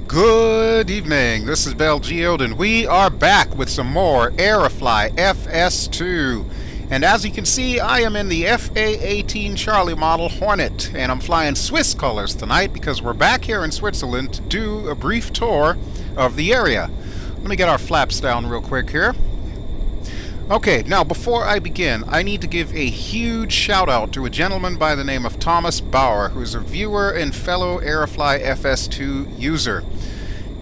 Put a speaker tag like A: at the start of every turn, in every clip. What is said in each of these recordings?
A: Good evening, this is BelGeode and we are back with some more AeroFly FS2. And as you can see, I am in the FA-18 Charlie model Hornet, and I'm flying Swiss colors tonight because we're back here in Switzerland to do a brief tour of the area. Let me get our flaps down real quick here. Okay, now before I begin, I need to give a huge shout out to a gentleman by the name of Tom Bauer, who is a viewer and fellow AeroFly FS2 user.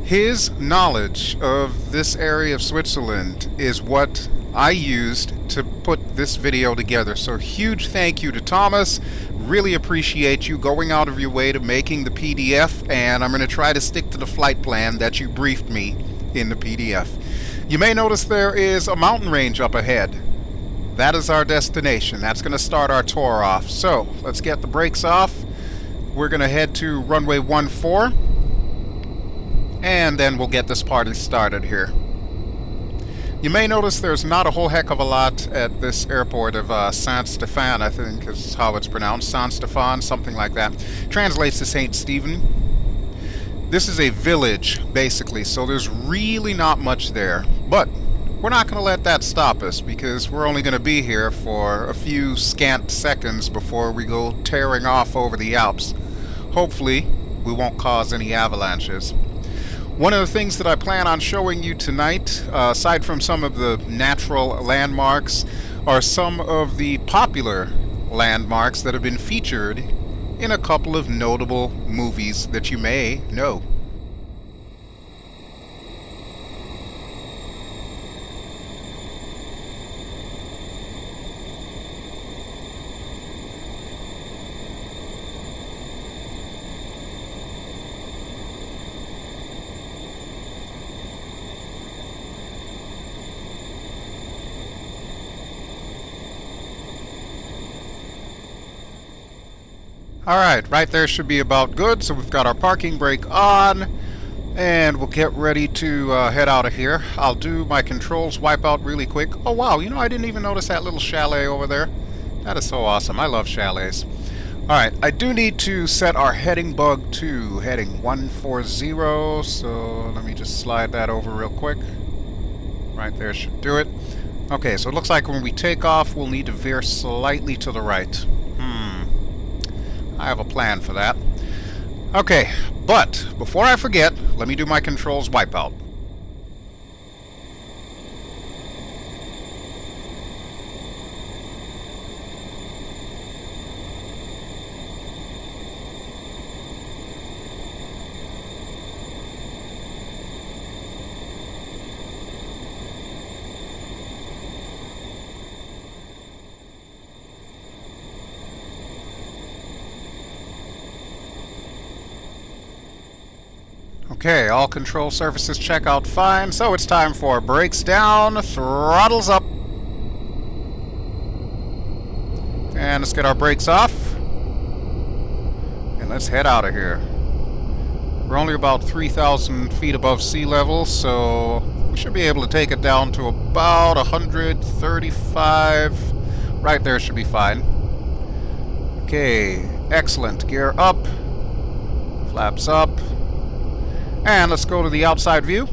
A: His knowledge of this area of Switzerland is what I used to put this video together. So huge thank you to Thomas. Really appreciate you going out of your way to making the PDF, and I'm going to try to stick to the flight plan that you briefed me in the PDF. You may notice there is a mountain range up ahead. That is our destination. That's going to start our tour off. So let's get the brakes off. We're going to head to runway 14, and then we'll get this party started here. You may notice there's not a whole heck of a lot at this airport of Saint-Stéphane, I think is how it's pronounced. Saint-Stéphane, something like that. Translates to Saint Stephen. This is a village, basically, so there's really not much there. But we're not going to let that stop us, because we're only going to be here for a few scant seconds before we go tearing off over the Alps. Hopefully, we won't cause any avalanches. One of the things that I plan on showing you tonight, aside from some of the natural landmarks, are some of the popular landmarks that have been featured in a couple of notable movies that you may know. Alright, right there should be about good, so we've got our parking brake on, and we'll get ready to head out of here. I'll do my controls wipeout really quick. Oh wow, you know, I didn't even notice that little chalet over there. That is so awesome. I love chalets. Alright, I do need to set our heading bug to heading 140, so let me just slide that over real quick. Right there should do it. Okay, so it looks like when we take off, we'll need to veer slightly to the right. I have a plan for that. Okay, but before I forget, let me do my controls wipeout. Okay, all control surfaces check out fine, so it's time for brakes down, throttles up. And let's get our brakes off. And let's head out of here. We're only about 3,000 feet above sea level, so we should be able to take it down to about 135. Right there should be fine. Okay, excellent. Gear up. Flaps up. And let's go to the outside view.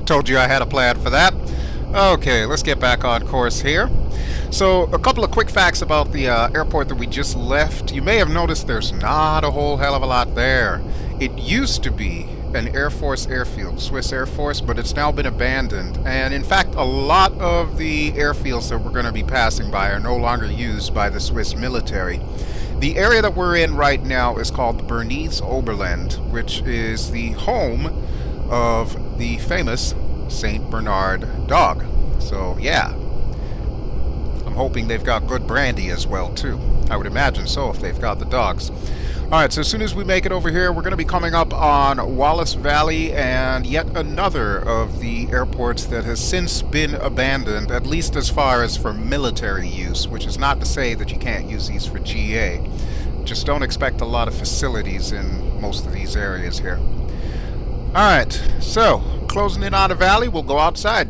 A: Told you I had a plan for that. Okay, let's get back on course here. So, a couple of quick facts about the airport that we just left. You may have noticed there's not a whole hell of a lot there. It used to be an Air Force airfield, Swiss Air Force, but it's now been abandoned. And in fact, a lot of the airfields that we're going to be passing by are no longer used by the Swiss military. The area that we're in right now is called the Bernese Oberland, which is the home of the famous Saint Bernard dog. So, yeah. I'm hoping they've got good brandy as well, too. I would imagine so if they've got the dogs. Alright, so as soon as we make it over here, we're going to be coming up on Wallace Valley and yet another of the airports that has since been abandoned, at least as far as for military use, which is not to say that you can't use these for GA. Just don't expect a lot of facilities in most of these areas here. Alright, so closing in on the valley, we'll go outside.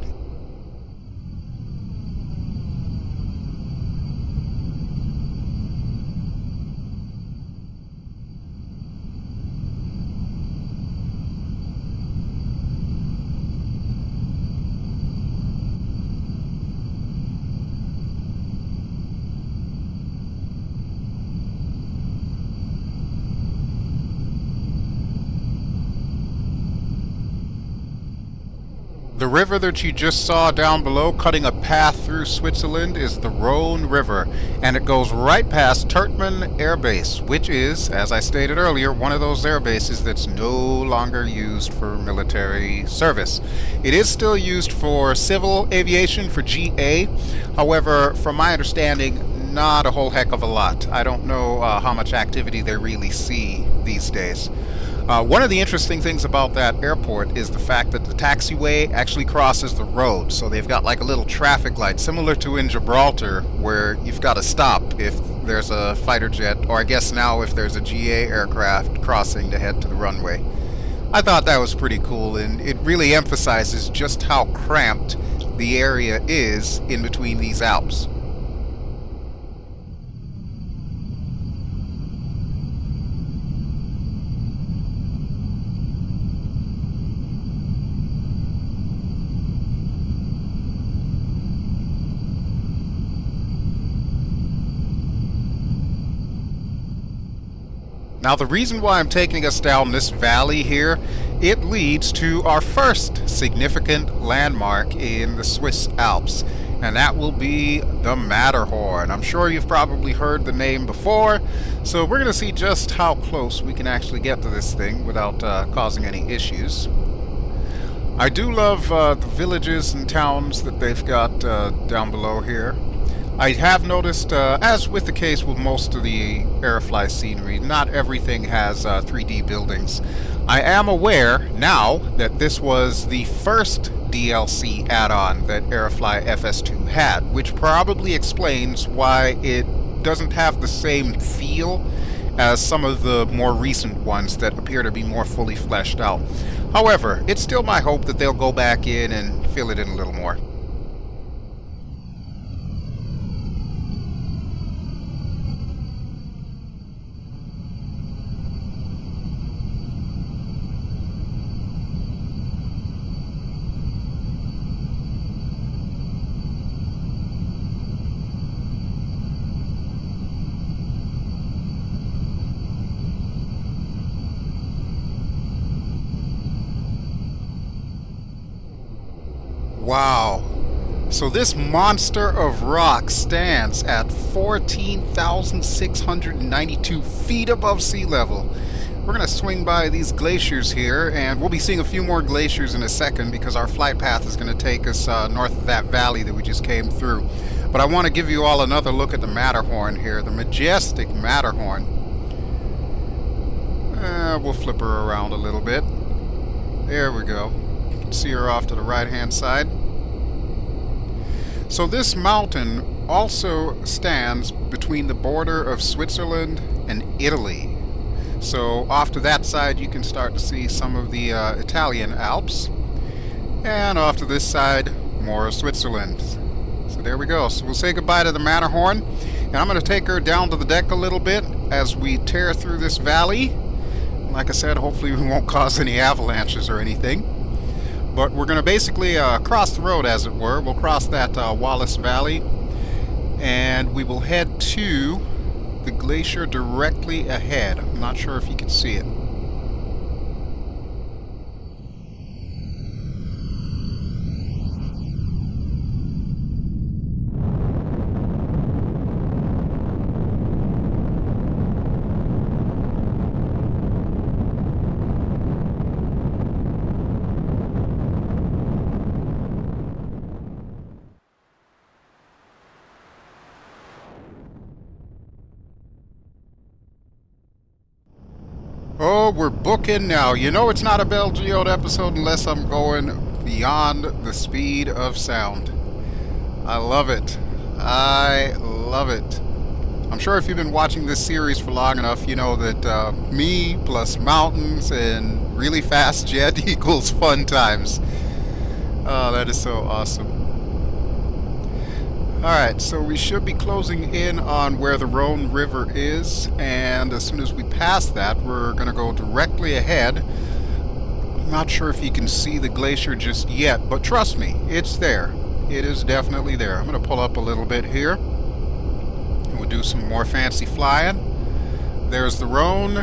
A: The river that you just saw down below cutting a path through Switzerland is the Rhone River, and it goes right past Turtman Air Base, which is, as I stated earlier, one of those air bases that's no longer used for military service. It is still used for civil aviation, for GA. However, from my understanding, not a whole heck of a lot. I don't know how much activity they really see these days. One of the interesting things about that airport is the fact that the taxiway actually crosses the road. So they've got like a little traffic light, similar to in Gibraltar, where you've got to stop if there's a fighter jet, or I guess now if there's a GA aircraft crossing to head to the runway. I thought that was pretty cool, and it really emphasizes just how cramped the area is in between these Alps. Now, the reason why I'm taking us down this valley here, it leads to our first significant landmark in the Swiss Alps, and that will be the Matterhorn. I'm sure you've probably heard the name before, so we're going to see just how close we can actually get to this thing without causing any issues. I do love the villages and towns that they've got down below here. I have noticed, as with the case with most of the AeroFly scenery, not everything has 3D buildings. I am aware now that this was the first DLC add-on that AeroFly FS2 had, which probably explains why it doesn't have the same feel as some of the more recent ones that appear to be more fully fleshed out. However, it's still my hope that they'll go back in and fill it in a little more. Wow. So this monster of rock stands at 14,692 feet above sea level. We're going to swing by these glaciers here, and we'll be seeing a few more glaciers in a second because our flight path is going to take us north of that valley that we just came through. But I want to give you all another look at the Matterhorn here, the majestic Matterhorn. We'll flip her around a little bit. There we go. See her off to the right hand side. So this mountain also stands between the border of Switzerland and Italy. So off to that side you can start to see some of the Italian Alps, and off to this side more of Switzerland. So there we go. So we'll say goodbye to the Matterhorn, and I'm going to take her down to the deck a little bit as we tear through this valley. Like I said, hopefully we won't cause any avalanches or anything. But we're going to basically cross the road, as it were. We'll cross that Wallace Valley, and we will head to the glacier directly ahead. I'm not sure if you can see it. Oh, we're booking now. You know it's not a BelGeode episode unless I'm going beyond the speed of sound. I love it. I love it. I'm sure if you've been watching this series for long enough, you know that me plus mountains and really fast jet equals fun times. Oh, that is so awesome. Alright, so we should be closing in on where the Rhone River is, and as soon as we pass that, we're going to go directly ahead. I'm not sure if you can see the glacier just yet, but trust me, it's there. It is definitely there. I'm going to pull up a little bit here, and we'll do some more fancy flying. There's the Rhone,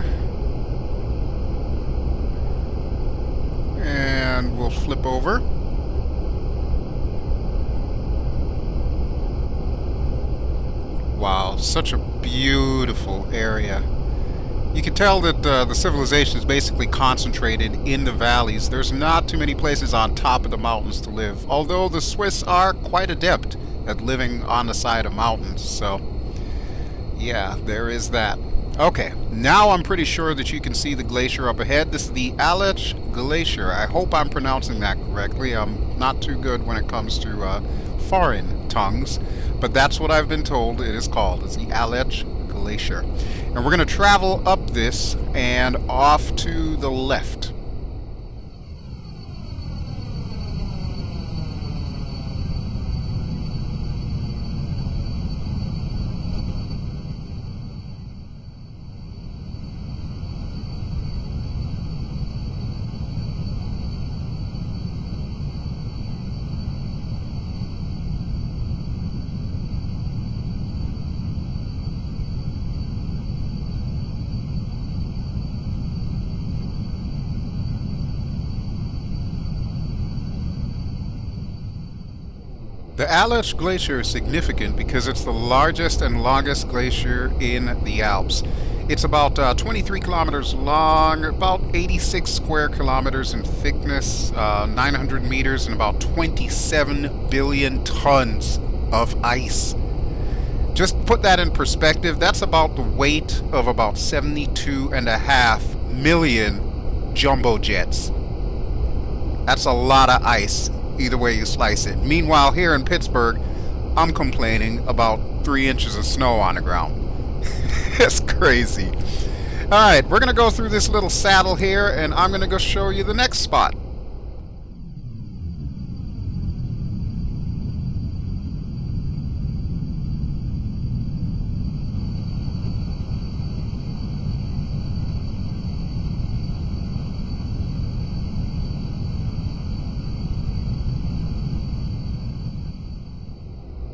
A: and we'll flip over. Wow, such a beautiful area. You can tell that the civilization is basically concentrated in the valleys. There's not too many places on top of the mountains to live, although the Swiss are quite adept at living on the side of mountains, so yeah, there is that. Okay, now I'm pretty sure that you can see the glacier up ahead. This is the A-18C Glacier. I hope I'm pronouncing that correctly. I'm not too good when it comes to foreign tongues, but that's what I've been told it is called. It's the A-18C Glacier. And we're going to travel up this and off to the left. The A-18C Glacier is significant because it's the largest and longest glacier in the Alps. It's about 23 kilometers long, about 86 square kilometers in thickness, 900 meters, and about 27 billion tons of ice. Just put that in perspective, that's about the weight of about 72.5 million jumbo jets. That's a lot of ice, either way you slice it. Meanwhile, here in Pittsburgh, I'm complaining about 3 inches of snow on the ground. It's crazy. Alright, we're going to go through this little saddle here, and I'm going to go show you the next spot.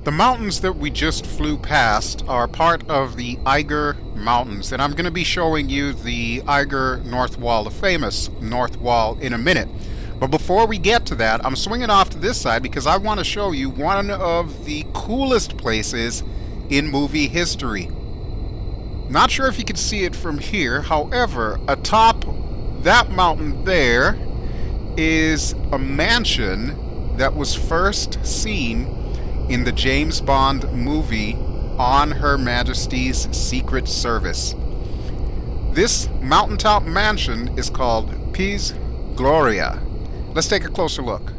A: The mountains that we just flew past are part of the Eiger Mountains, and I'm going to be showing you the Eiger North Wall, the famous North Wall, in a minute. But before we get to that, I'm swinging off to this side because I want to show you one of the coolest places in movie history. Not sure if you can see it from here, however, atop that mountain there is a mansion that was first seen in the James Bond movie On Her Majesty's Secret Service. This mountaintop mansion is called Piz Gloria. Let's take a closer look.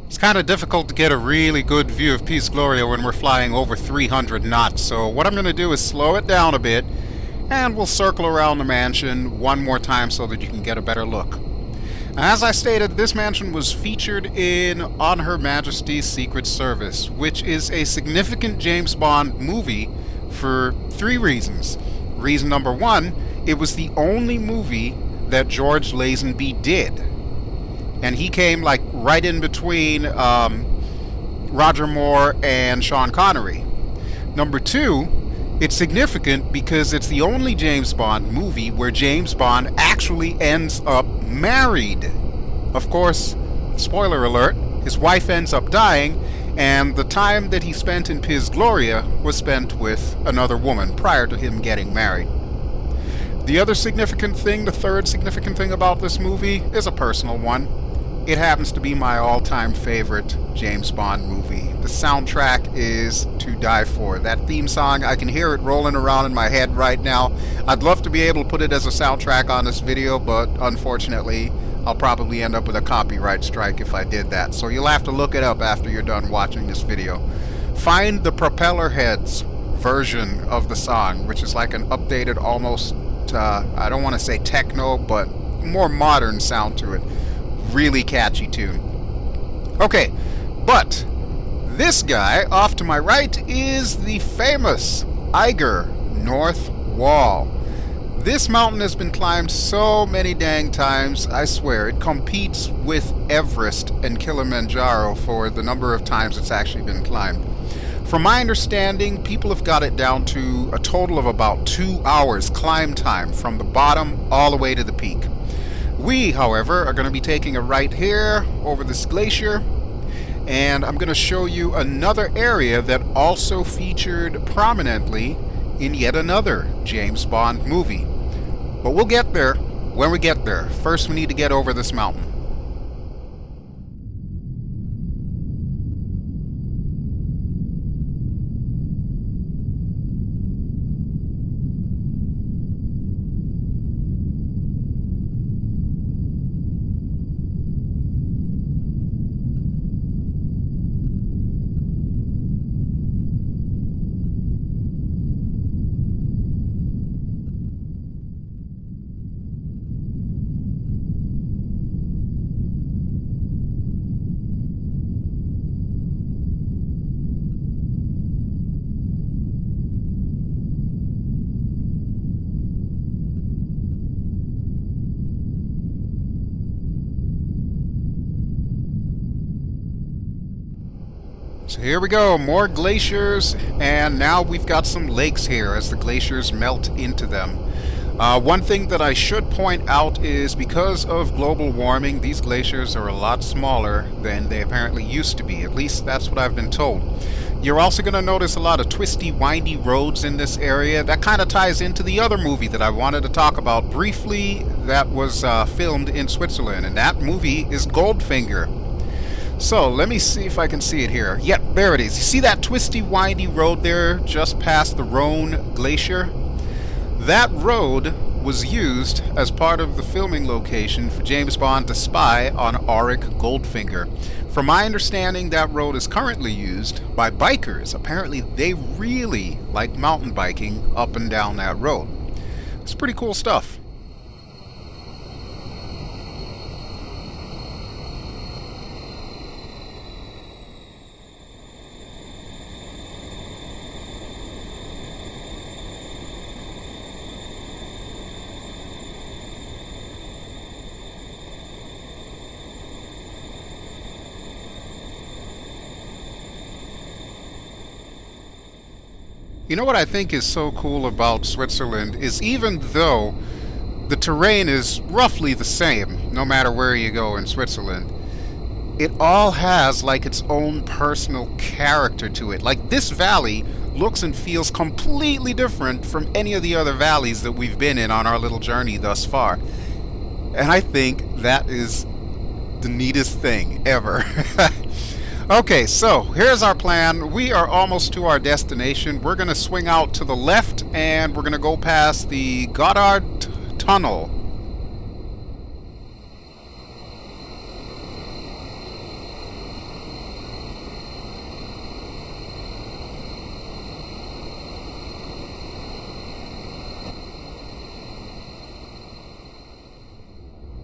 A: It's kind of difficult to get a really good view of Piz Gloria when we're flying over 300 knots, so what I'm going to do is slow it down a bit, and we'll circle around the mansion one more time so that you can get a better look. As I stated, this mansion was featured in On Her Majesty's Secret Service, which is a significant James Bond movie for 3 reasons. Reason number 1, it was the only movie that George Lazenby did. And he came like right in between Roger Moore and Sean Connery. Number 2, it's significant because it's the only James Bond movie where James Bond actually ends up married. Of course, spoiler alert, his wife ends up dying, And the time that he spent in Piz Gloria was spent with another woman prior to him getting married. The other significant thing, the third significant thing about this movie, is a personal one. It happens to be my all-time favorite James Bond movie. The soundtrack is to die for. That theme song, I can hear it rolling around in my head right now. I'd love to be able to put it as a soundtrack on this video, but unfortunately, I'll probably end up with a copyright strike if I did that. So you'll have to look it up after you're done watching this video. Find the Propeller Heads version of the song, which is like an updated, almost, I don't want to say techno, but more modern sound to it. Really catchy tune. Okay, but this guy off to my right is the famous Eiger North Wall. This mountain has been climbed so many dang times, I swear. It competes with Everest and Kilimanjaro for the number of times it's actually been climbed. From my understanding, people have got it down to a total of about 2 hours climb time from the bottom all the way to the peak. We, however, are going to be taking a right here over this glacier, and I'm going to show you another area that also featured prominently in yet another James Bond movie. But we'll get there when we get there. First, we need to get over this mountain. So here we go, more glaciers, and now we've got some lakes here as the glaciers melt into them. One thing that I should point out is because of global warming, these glaciers are a lot smaller than they apparently used to be. At least that's what I've been told. You're also going to notice a lot of twisty, windy roads in this area. That kind of ties into the other movie that I wanted to talk about briefly that was filmed in Switzerland, and that movie is Goldfinger. So, let me see if I can see it here. Yep, there it is. You see that twisty, windy road there just past the Rhone Glacier? That road was used as part of the filming location for James Bond to spy on Auric Goldfinger. From my understanding, that road is currently used by bikers. Apparently, they really like mountain biking up and down that road. It's pretty cool stuff. You know what I think is so cool about Switzerland is even though the terrain is roughly the same no matter where you go in Switzerland, it all has like its own personal character to it. Like this valley looks and feels completely different from any of the other valleys that we've been in on our little journey thus far. And I think that is the neatest thing ever. Okay, so here's our plan. We are almost to our destination. We're going to swing out to the left and we're going to go past the Gotthard Tunnel.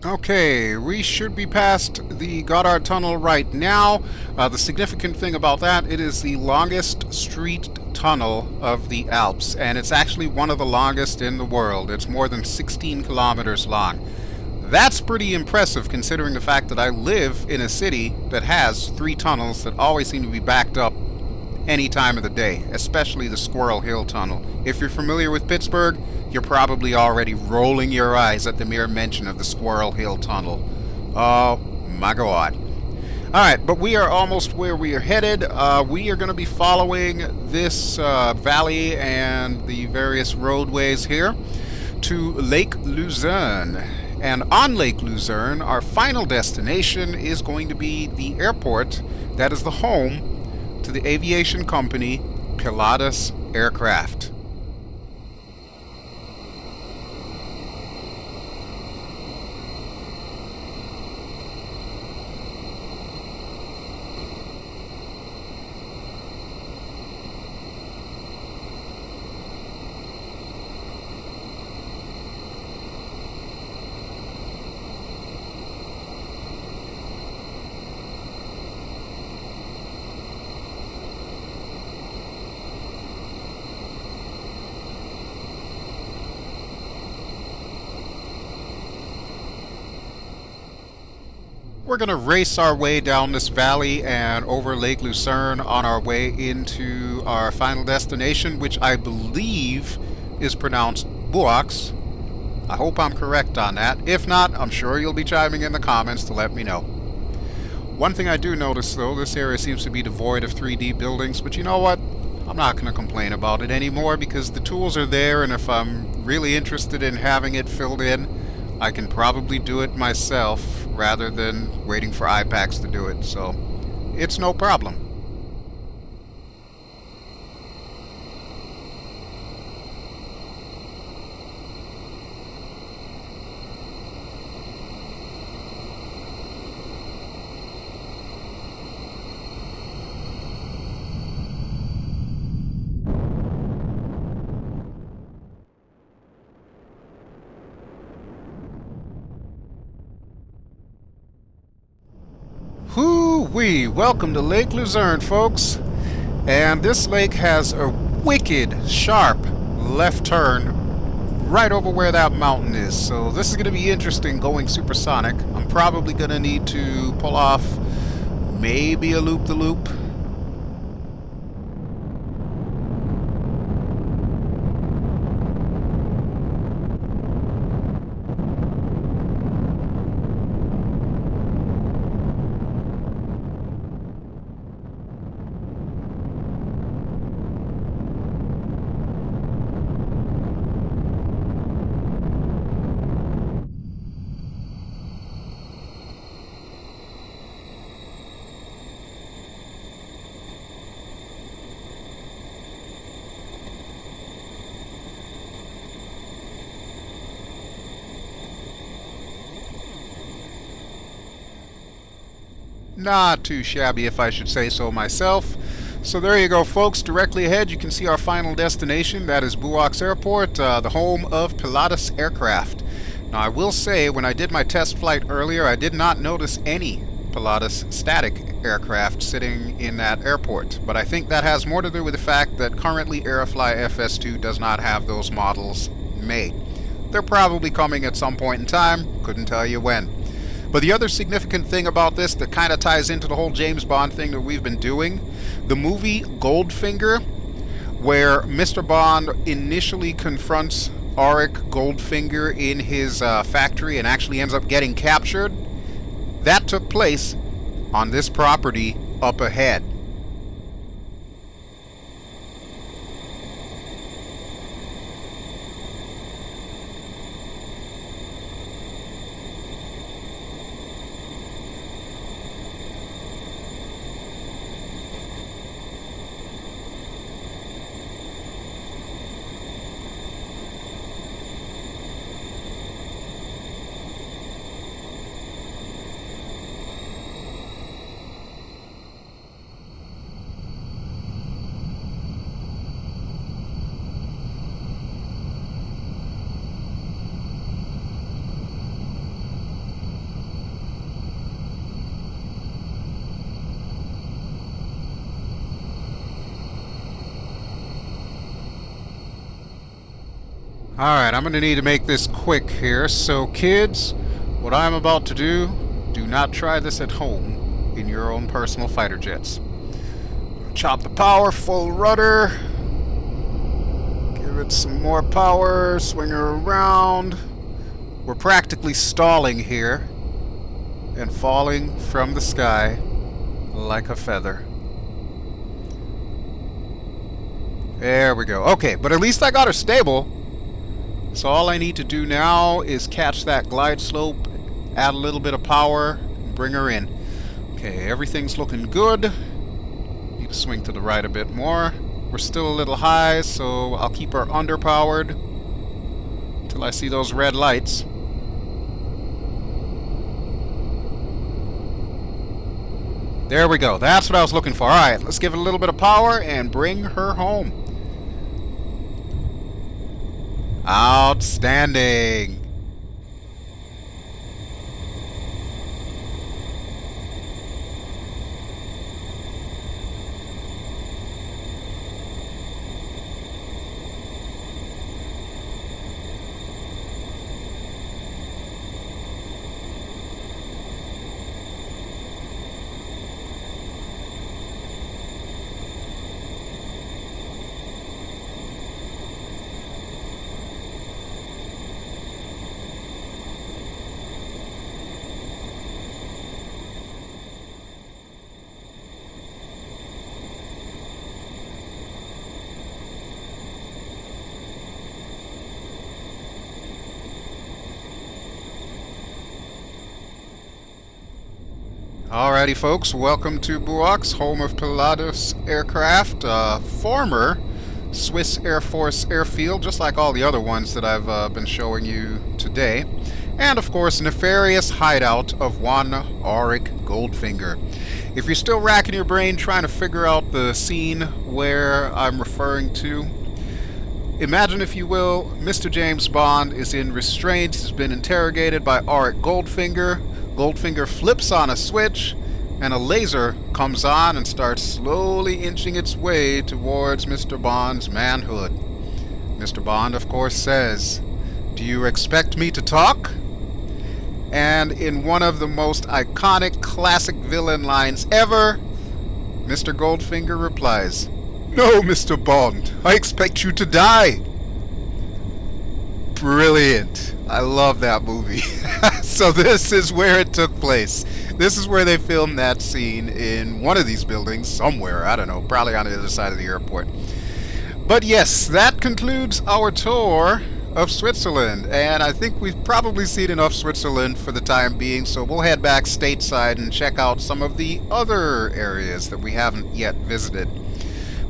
A: Okay, we should be past the Gotthard Tunnel right now. The significant thing about that, it is the longest street tunnel of the Alps, and it's actually one of the longest in the world. It's more than 16 kilometers long. That's pretty impressive considering the fact that I live in a city that has 3 tunnels that always seem to be backed up any time of the day, especially the Squirrel Hill Tunnel. If you're familiar with Pittsburgh, you're probably already rolling your eyes at the mere mention of the Squirrel Hill Tunnel. Oh my God. Alright, but we are almost where we are headed. We are going to be following this valley and the various roadways here to Lake Luzerne. And on Lake Luzerne, our final destination is going to be the airport that is the home to the aviation company Pilatus Aircraft. We're going to race our way down this valley and over Lake Lucerne on our way into our final destination, which I believe is pronounced Buox. I hope I'm correct on that. If not, I'm sure you'll be chiming in the comments to let me know. One thing I do notice, though, this area seems to be devoid of 3D buildings, but you know what? I'm not going to complain about it anymore because the tools are there, and if I'm really interested in having it filled in, I can probably do it myself rather than waiting for IPACS to do it, so it's no problem. Hoo-wee! Welcome to Lake Luzerne, folks. And this lake has a wicked, sharp left turn right over where that mountain is. So this is going to be interesting going supersonic. I'm probably going to need to pull off maybe a loop-the-loop. Not too shabby, if I should say so myself. So there you go, folks. Directly ahead you can see our final destination. That is Buox Airport, the home of Pilatus Aircraft. Now I will say, when I did my test flight earlier, I did not notice any Pilatus static aircraft sitting in that airport. But I think that has more to do with the fact that currently AeroFly FS2 does not have those models made. They're probably coming at some point in time, couldn't tell you when. But the other significant thing about this that kind of ties into the whole James Bond thing that we've been doing, the movie Goldfinger, where Mr. Bond initially confronts Auric Goldfinger in his factory and actually ends up getting captured, that took place on this property up ahead. Alright, I'm going to need to make this quick here. So kids, what I'm about to do not try this at home in your own personal fighter jets. Chop the power, full rudder. Give it some more power, swing her around. We're practically stalling here and falling from the sky like a feather. There we go. Okay, but at least I got her stable. So all I need to do now is catch that glide slope, add a little bit of power, and bring her in. Okay, everything's looking good. Need to swing to the right a bit more. We're still a little high, so I'll keep her underpowered until I see those red lights. There we go. That's what I was looking for. Alright, let's give it a little bit of power and bring her home. Outstanding. Alrighty folks, welcome to Buox, home of Pilatus aircraft, former Swiss Air Force airfield, just like all the other ones that I've been showing you today. And of course, nefarious hideout of one Auric Goldfinger. If you're still racking your brain trying to figure out the scene where I'm referring to, imagine, if you will, Mr. James Bond is in restraints, has been interrogated by Auric Goldfinger. Goldfinger flips on a switch, and a laser comes on and starts slowly inching its way towards Mr. Bond's manhood. Mr. Bond, of course, says, "Do you expect me to talk?" And in one of the most iconic classic villain lines ever, Mr. Goldfinger replies, "No, Mr. Bond, I expect you to die." Brilliant. I love that movie. So this is where it took place. This is where they filmed that scene, in one of these buildings somewhere. I don't know, probably on the other side of the airport. But yes, that concludes our tour of Switzerland, and I think we've probably seen enough Switzerland for the time being, so we'll head back stateside and check out some of the other areas that we haven't yet visited.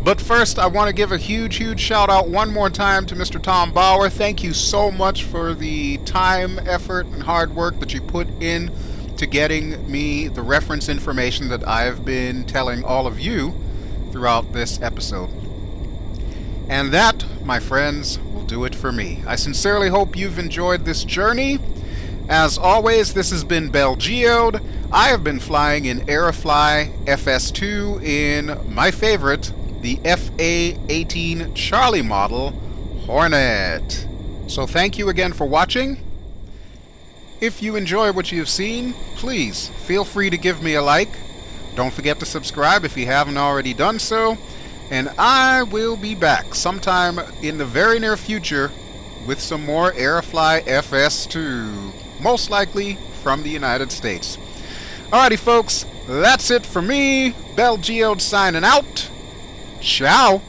A: But first, I want to give a huge shout out one more time to Mr. Tom Bauer. Thank you so much for the time, effort, and hard work that you put in to getting me the reference information that I've been telling all of you throughout this episode. And that, my friends, will do it for me. I sincerely hope you've enjoyed this journey. As always, this has been BelGeode. I have been flying in AeroFly FS2 in my favorite, the FA-18 Charlie model Hornet. So thank you again for watching. If you enjoy what you've seen, please feel free to give me a like. Don't forget to subscribe if you haven't already done so. And I will be back sometime in the very near future with some more AeroFly FS2, most likely from the United States. Alrighty folks, that's it for me. BelGeode signing out. Ciao!